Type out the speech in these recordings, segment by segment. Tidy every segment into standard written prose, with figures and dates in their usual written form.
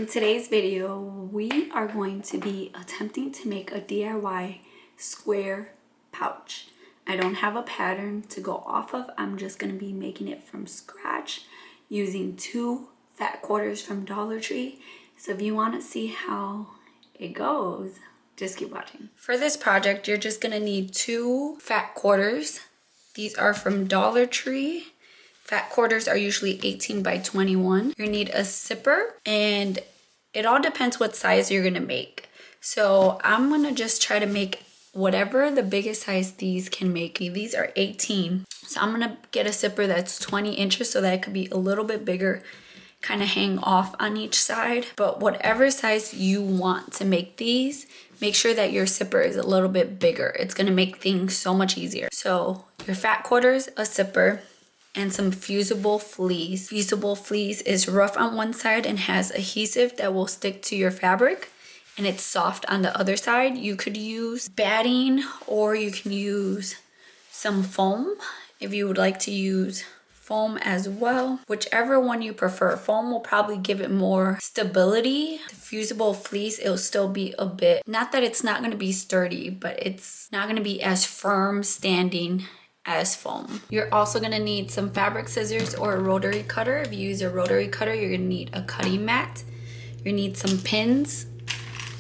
In today's video, we are going to be attempting to make a DIY square pouch. I don't have a pattern to go off of. I'm just going to be making it from scratch using 2 fat quarters from Dollar Tree. So if you want to see how it goes, just keep watching. For this project, you're just going to need 2 fat quarters. These are from Dollar Tree. Fat quarters are usually 18 by 21. You're gonna need a zipper, and it all depends what size you're gonna make. So I'm gonna just try to make whatever the biggest size these can make. These are 18. So I'm gonna get a zipper that's 20 inches so that it could be a little bit bigger, kind of hang off on each side. But whatever size you want to make these, make sure that your zipper is a little bit bigger. It's gonna make things so much easier. So your fat quarters, a zipper, and some fusible fleece. Fusible fleece is rough on one side and has adhesive that will stick to your fabric, and it's soft on the other side. You could use batting or you can use some foam if you would like to use foam as well. Whichever one you prefer. Foam will probably give it more stability. The fusible fleece, it'll still be a bit, not that it's not going to be sturdy, but it's not going to be as firm standing as foam. You're also going to need some fabric scissors or a rotary cutter. If you use a rotary cutter, you're going to need a cutting mat. You're going to need some pins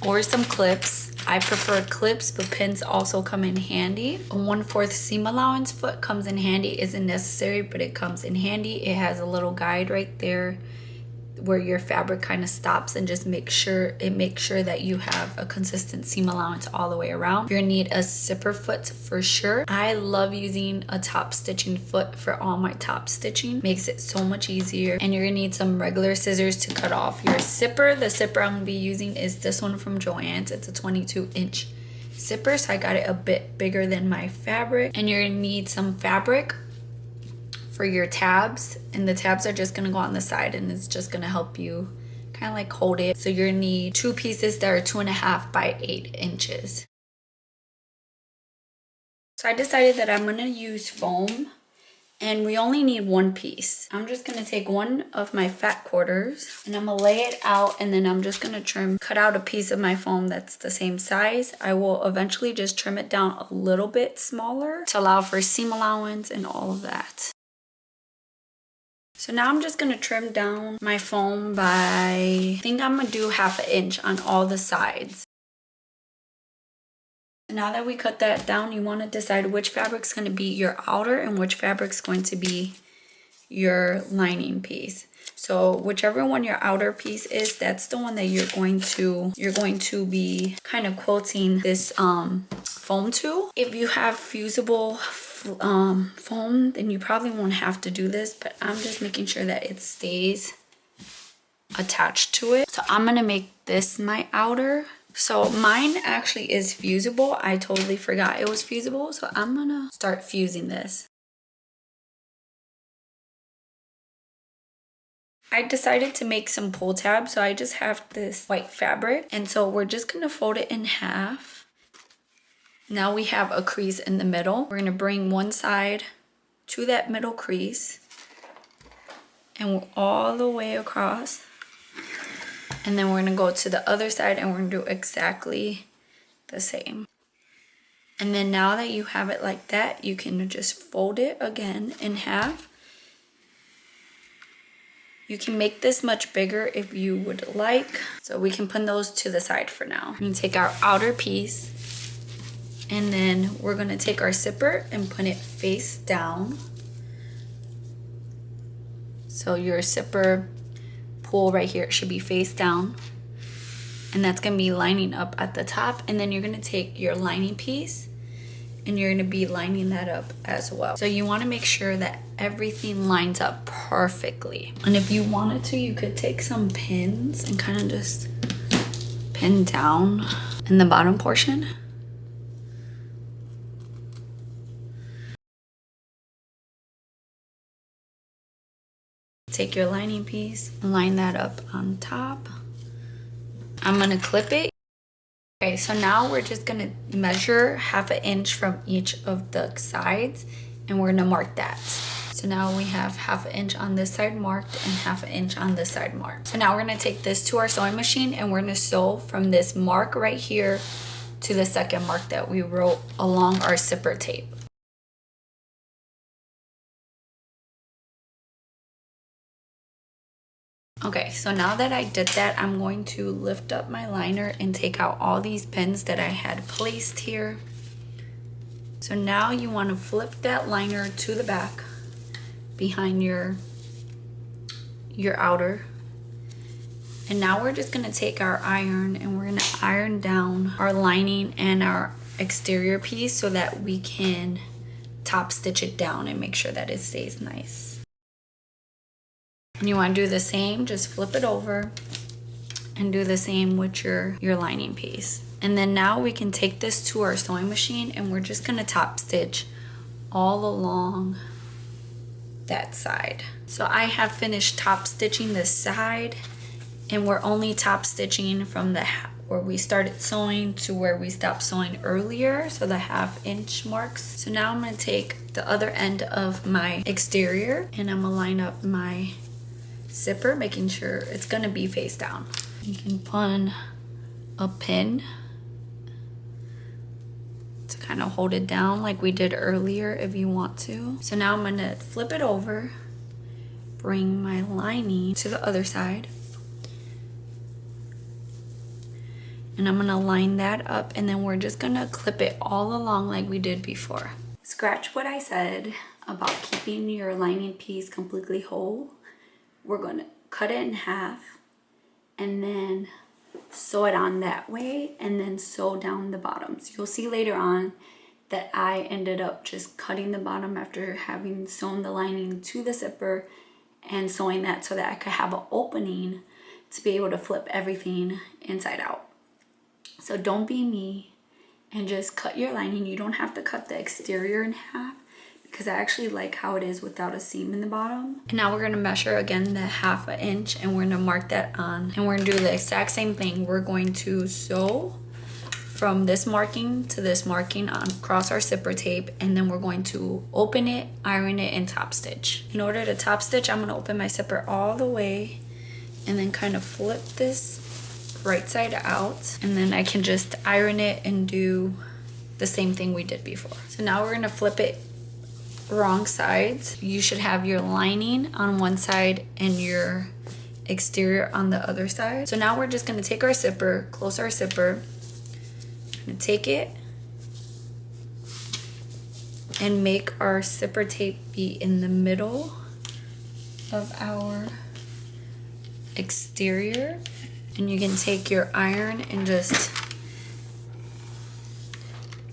or some clips. I prefer clips, but pins also come in handy. A 1/4 seam allowance foot comes in handy. Isn't necessary, but it comes in handy. It has a little guide right there where your fabric kind of stops, and just make sure that you have a consistent seam allowance all the way around. You're gonna need a zipper foot for sure. I love using a top stitching foot for all my top stitching. Makes it so much easier. And you're gonna need some regular scissors to cut off your zipper. The zipper I'm gonna be using is this one from Joann's. It's a 22-inch zipper, so I got it a bit bigger than my fabric. And you're gonna need some fabric for your tabs, and the tabs are just gonna go on the side, and it's just gonna help you kind of like hold it. So you're gonna need 2 pieces that are 2.5 by 8 inches. So I decided that I'm gonna use foam, and we only need 1 piece. I'm just gonna take one of my fat quarters and I'm gonna lay it out, and then I'm just gonna cut out a piece of my foam that's the same size. I will eventually just trim it down a little bit smaller to allow for seam allowance and all of that. So now I'm just going to trim down my foam by, I think I'm going to do 1/2 inch on all the sides. Now that we cut that down, you want to decide which fabric's going to be your outer and which fabric's going to be your lining piece. So whichever one your outer piece is, that's the one that you're going to be kind of quilting this foam to. If you have fusible foam, then you probably won't have to do this, but I'm just making sure that it stays attached to it. So I'm gonna make this my outer. So mine actually is fusible. I totally forgot it was fusible, so I'm gonna start fusing this. I decided to make some pull tabs, so I just have this white fabric, and so we're just gonna fold it in half. Now we have a crease in the middle. We're gonna bring one side to that middle crease and all the way across. And then we're gonna go to the other side and we're gonna do exactly the same. And then now that you have it like that, you can just fold it again in half. You can make this much bigger if you would like. So we can put those to the side for now. We're gonna take our outer piece, and then we're gonna take our zipper and put it face down. So your zipper pull right here should be face down. And that's gonna be lining up at the top. And then you're gonna take your lining piece and you're gonna be lining that up as well. So you wanna make sure that everything lines up perfectly. And if you wanted to, you could take some pins and kind of just pin down in the bottom portion. Take your lining piece and line that up on top. I'm gonna clip it. Okay, so now we're just gonna measure 1/2 inch from each of the sides, and we're gonna mark that. So now we have 1/2 inch on this side marked and 1/2 inch on this side marked. So now we're gonna take this to our sewing machine and we're gonna sew from this mark right here to the second mark that we wrote along our zipper tape. Okay, so now that I did that, I'm going to lift up my liner and take out all these pins that I had placed here. So now you want to flip that liner to the back behind your outer. And now we're just gonna take our iron and we're gonna iron down our lining and our exterior piece so that we can top stitch it down and make sure that it stays nice. And you want to do the same, just flip it over and do the same with your lining piece. And then now we can take this to our sewing machine and we're just gonna top stitch all along that side. So I have finished top stitching this side and we're only top stitching from the where we started sewing to where we stopped sewing earlier, so the 1/2 inch marks. So now I'm gonna take the other end of my exterior and I'm gonna line up my zipper, making sure it's gonna be face down. You can put a pin to kind of hold it down like we did earlier if you want to. So now I'm gonna flip it over, bring my lining to the other side, and I'm gonna line that up and then we're just gonna clip it all along like we did before. Scratch what I said about keeping your lining piece completely whole. We're gonna cut it in half and then sew it on that way and then sew down the bottoms. You'll see later on that I ended up just cutting the bottom after having sewn the lining to the zipper and sewing that so that I could have an opening to be able to flip everything inside out. So don't be me and just cut your lining. You don't have to cut the exterior in half because I actually like how it is without a seam in the bottom. And now we're gonna measure again the 1/2 inch and we're gonna mark that on. And we're gonna do the exact same thing. We're going to sew from this marking to this marking across our zipper tape, and then we're going to open it, iron it, and top stitch. In order to top stitch, I'm gonna open my zipper all the way and then kind of flip this right side out, and then I can just iron it and do the same thing we did before. So now we're gonna flip it wrong sides. You should have your lining on one side and your exterior on the other side. So now we're just gonna take our zipper, close our zipper, and take it and make our zipper tape be in the middle of our exterior. And you can take your iron and just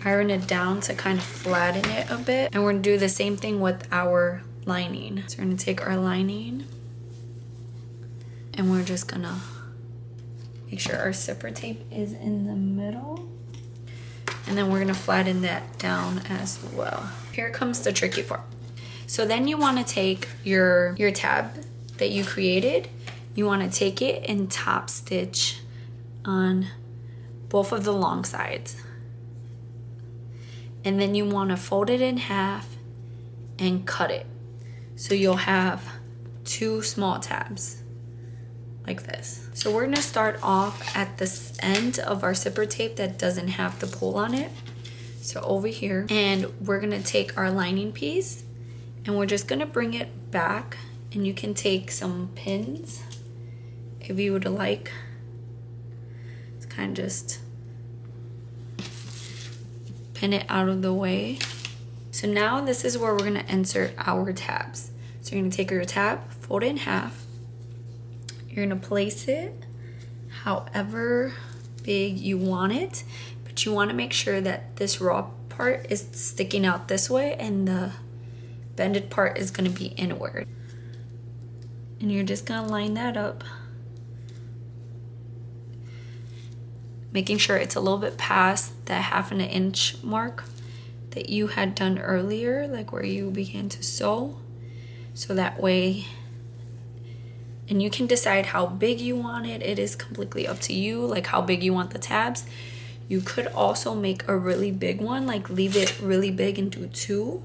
iron it down to kind of flatten it a bit. And we're gonna do the same thing with our lining. So we're gonna take our lining and we're just gonna make sure our zipper tape is in the middle. And then we're gonna flatten that down as well. Here comes the tricky part. So then you wanna take your tab that you created, you wanna take it and top stitch on both of the long sides. And then you want to fold it in half and cut it. So you'll have 2 small tabs like this. So we're gonna start off at this end of our zipper tape that doesn't have the pull on it. So over here, and we're gonna take our lining piece and we're just gonna bring it back, and you can take some pins if you would like. It's kind of just pin it out of the way. So now this is where we're gonna insert our tabs. So you're gonna take your tab, fold it in half. You're gonna place it however big you want it, but you wanna make sure that this raw part is sticking out this way and the bended part is gonna be inward. And you're just gonna line that up, making sure it's a little bit past that 1/2 inch mark that you had done earlier, like where you began to sew. So that way, and you can decide how big you want it. It is completely up to you, like how big you want the tabs. You could also make a really big one, like leave it really big and do 2.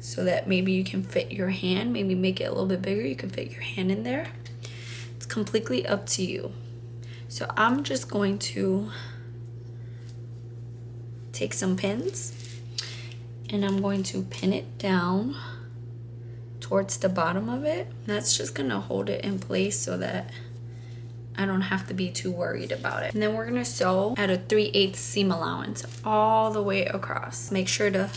so that maybe you can fit your hand, maybe make it a little bit bigger, you can fit your hand in there. It's completely up to you. So I'm just going to take some pins and I'm going to pin it down towards the bottom of it. That's just gonna hold it in place so that I don't have to be too worried about it. And then we're gonna sew at a 3/8 seam allowance all the way across. Make sure to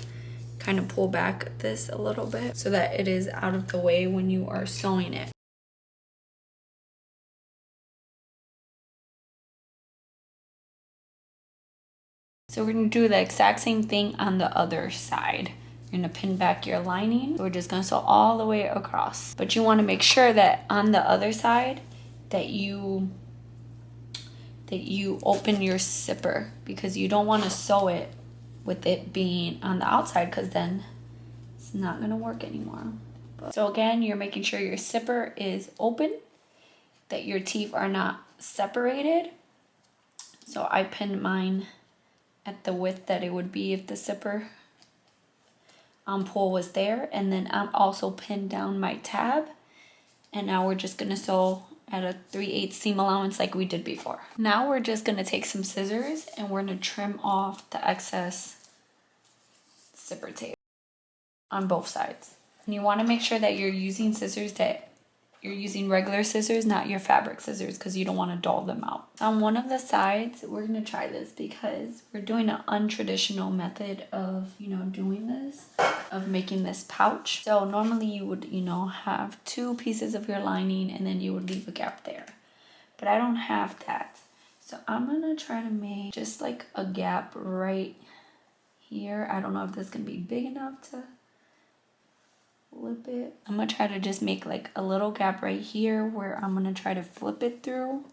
kind of pull back this a little bit so that it is out of the way when you are sewing it. So we're gonna do the exact same thing on the other side. You're gonna pin back your lining. We're just gonna sew all the way across. But you wanna make sure that on the other side that you open your zipper, because you don't wanna sew it with it being on the outside, because then it's not gonna work anymore. So again, you're making sure your zipper is open, that your teeth are not separated. So I pinned mine at the width that it would be if the zipper pull was there, and then I'm also pinned down my tab, and now we're just gonna sew at a 3/8 seam allowance like we did before. Now we're just gonna take some scissors and we're gonna trim off the excess zipper tape on both sides. And you want to make sure that you're using scissors that you're using regular scissors, not your fabric scissors, because you don't want to dull them out. On one of the sides, we're going to try this because we're doing an untraditional method of, doing this, of making this pouch. So normally you would, have 2 pieces of your lining and then you would leave a gap there. But I don't have that. So I'm going to try to make just like a gap right here. I don't know if this can be big enough to flip it. I'm gonna try to just make like a little gap right here where I'm gonna try to flip it through.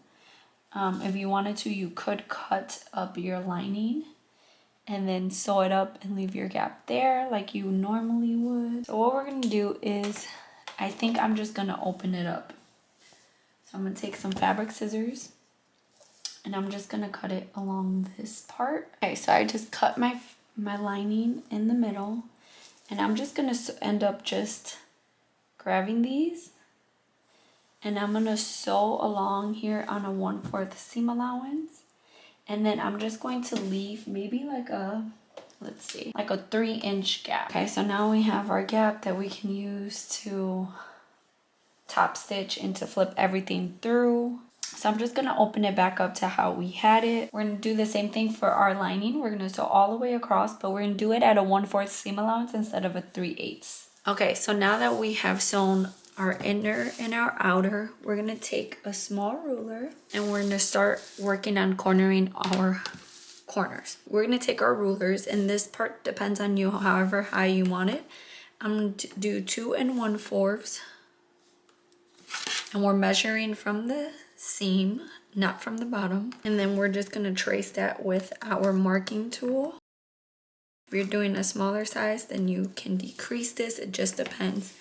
If you wanted to, you could cut up your lining and then sew it up and leave your gap there like you normally would. So what we're gonna do is, I think I'm just gonna open it up. So I'm gonna take some fabric scissors and I'm just gonna cut it along this part. Okay, so I just cut my lining in the middle. And I'm just going to end up just grabbing these. And I'm going to sew along here on a 1/4 seam allowance. And then I'm just going to leave maybe like a, like a 3-inch gap. Okay, so now we have our gap that we can use to top stitch and to flip everything through. So I'm just going to open it back up to how we had it. We're going to do the same thing for our lining. We're going to sew all the way across, but we're going to do it at a 1/4 seam allowance instead of a 3/8. Okay, so now that we have sewn our inner and our outer, we're going to take a small ruler and we're going to start working on cornering our corners. We're going to take our rulers, and this part depends on you, however high you want it. I'm going to do 2 1/4. And we're measuring from the seam, not from the bottom. And then we're just gonna trace that with our marking tool. If you're doing a smaller size, then you can decrease this. It just depends.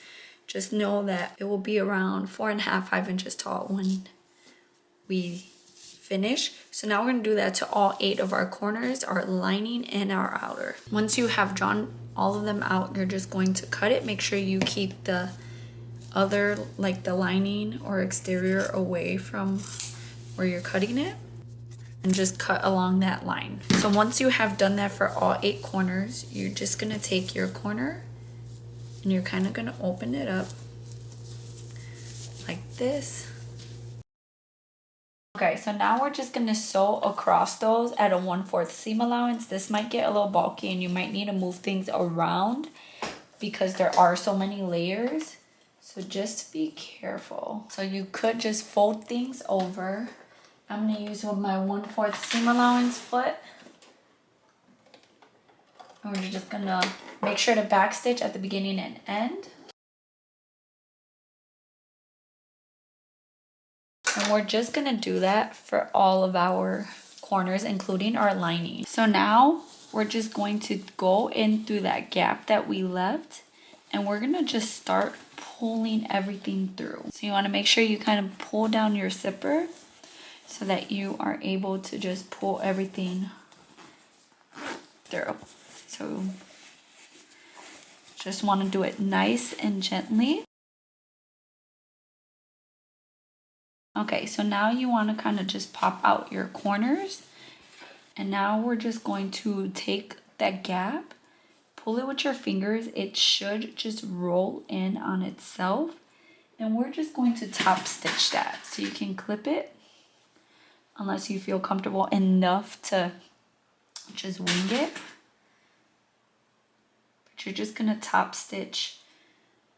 Just know that it will be around 4.5, 5 inches tall when we finish. So now we're gonna do that to all 8 of our corners, our lining and our outer. Once you have drawn all of them out, you're just going to cut it. Make sure you keep the other, like the lining or exterior, away from where you're cutting it, and just cut along that line. So once you have done that for all 8 corners, you're just gonna take your corner and you're kind of gonna open it up like this. Okay, so now we're just gonna sew across those at a 1/4 seam allowance. This might get a little bulky and you might need to move things around because there are so many layers. So just be careful. So you could just fold things over. I'm gonna use my 1/4 seam allowance foot. And we're just gonna make sure to backstitch at the beginning and end. And we're just gonna do that for all of our corners, including our lining. So now we're just going to go in through that gap that we left, and we're gonna just start pulling everything through. So you want to make sure you kind of pull down your zipper so that you are able to just pull everything through. So Just want to do it nice and gently. Okay, so now you want to kind of just pop out your corners. And now we're just going to take that gap, pull it with your fingers. It should just roll in on itself. And we're just going to top stitch that. So you can clip it unless you feel comfortable enough to just wing it. But you're just gonna top stitch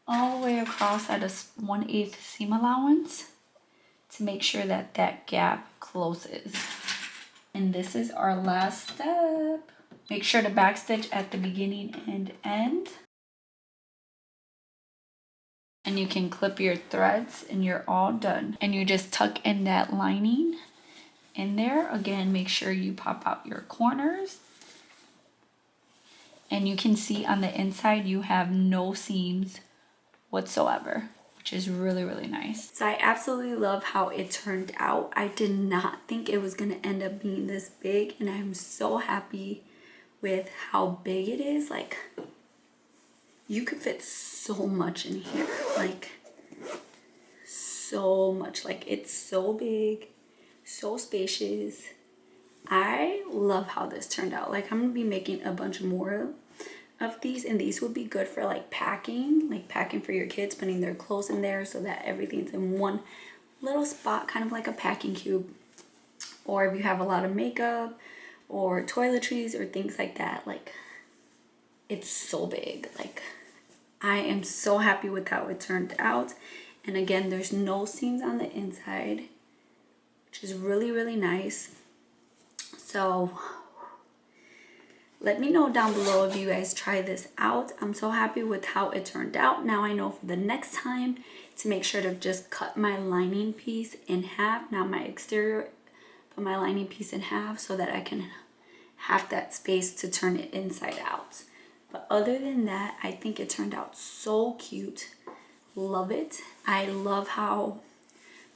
all the way across at a 1/8 seam allowance to make sure that that gap closes. And this is our last step. Make sure to backstitch at the beginning and end. And you can clip your threads and you're all done. And you just tuck in that lining in there. Again, make sure you pop out your corners. And you can see on the inside you have no seams whatsoever, which is really, really nice. So I absolutely love how it turned out. I did not think it was gonna end up being this big, and I'm so happy with how big it is. Like, you could fit so much in here, like so much. Like, it's so big, so spacious. I love how this turned out. Like, I'm gonna be making a bunch more of these, and these would be good for like packing for your kids, putting their clothes in there so that everything's in one little spot, kind of like a packing cube. Or if you have a lot of makeup or toiletries or things like that, like, it's so big. Like, I am so happy with how it turned out. And again, there's no seams on the inside, which is really, really nice. So let me know down below if you guys try this out. I'm so happy with how it turned out. Now I know for the next time to make sure to just cut my lining piece in half, not my exterior, but my lining piece in half, so that I can have that space to turn it inside out. But other than that, I think it turned out so cute. Love it. I love how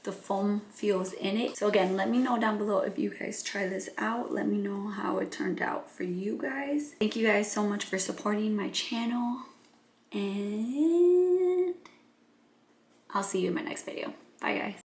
the foam feels in it. So again, let me know down below if you guys try this out. Let me know how it turned out for you guys. Thank you guys so much for supporting my channel, and I'll see you in my next video. Bye guys.